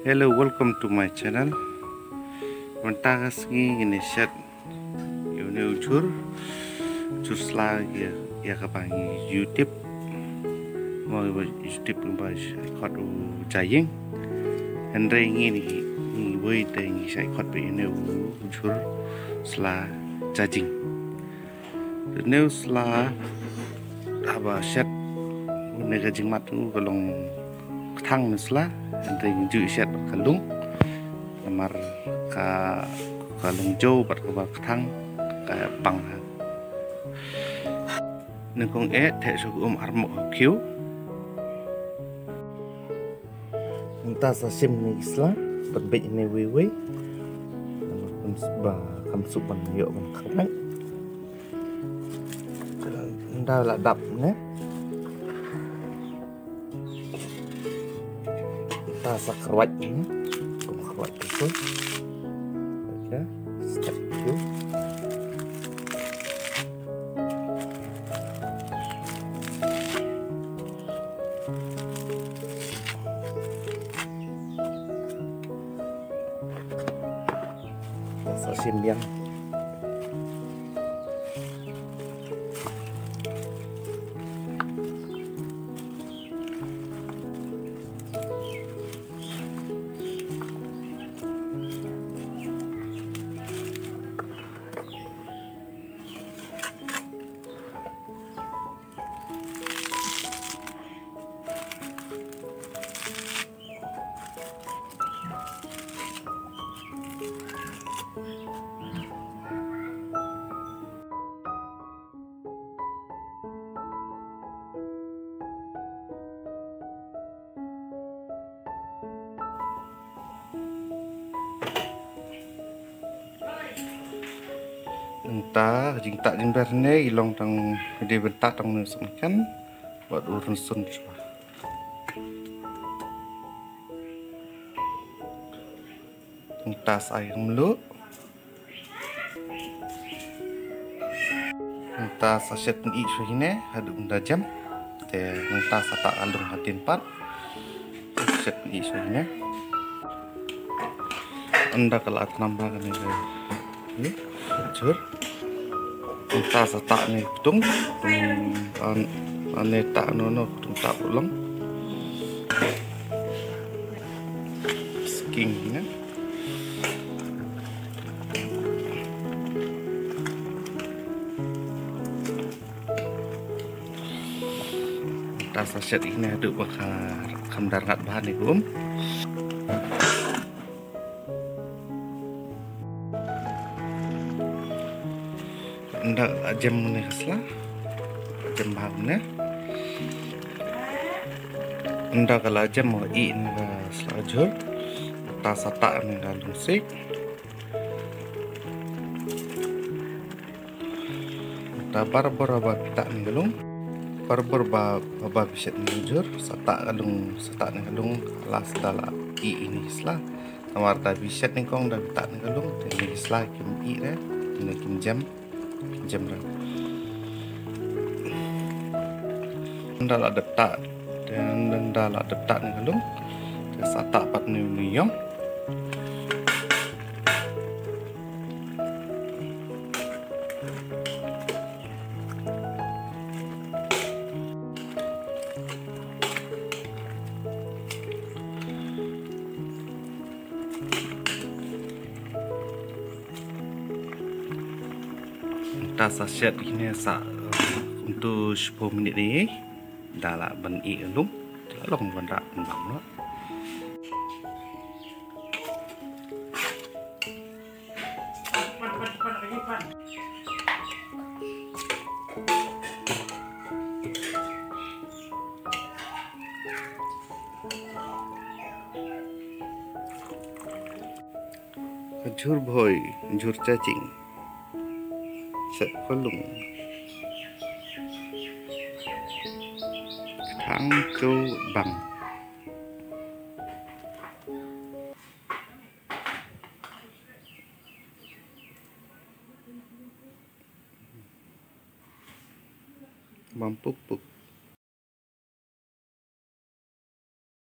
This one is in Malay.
Hello, welcome to my channel. Mentas ngini set yune ujur lagi ya kapangi YouTube mau YouTube ngebahas ikut jayeng Henry ngini woi tengi saya ikut begini ujur selah jajing new selah apa set ini jajing matu kalong thang nusla Henry nju set kalung kamar kalung jauh pada thang kayak pang nengkong thek suku armok kiu entah sasim ni isla berbeda ini wewe kamsup ban yuk ban kerang nda la dap ne entah sakrwat ni sakrwat itu ya step itu sasim yang entah jing tak jing berne ilong tang di bentak tang nusuk kan buat urun sun entah sayang melu entah saset ni suhine hadu unda jam te entah sata alung hatin pat saset ni suhine anda kalat nambah kan ini jur entah sata ni tung ane tak nono tung tak ulang sking ni entah saset ini ada bakar kamdar ngat bahan ni gum ndak jam ni khaslah jam bahane ndak kala jam mo i ni selajur ta sata ni dalam sik ta barbar ba tak ni galung barbar ba biset ni jur sata galung sata ni galung las dala i ini slah kamar ta biset ni kong dak tak ni galung ni slah kim i re ni kim jam ra nda la detak dan nda la detak ni galung sata pat ni yong ta saset ini sa untuk 10 minit ni dah lah ban i lung long ban rak bang no jur boy jur cacing set pelung thang châu bằng bang puk puk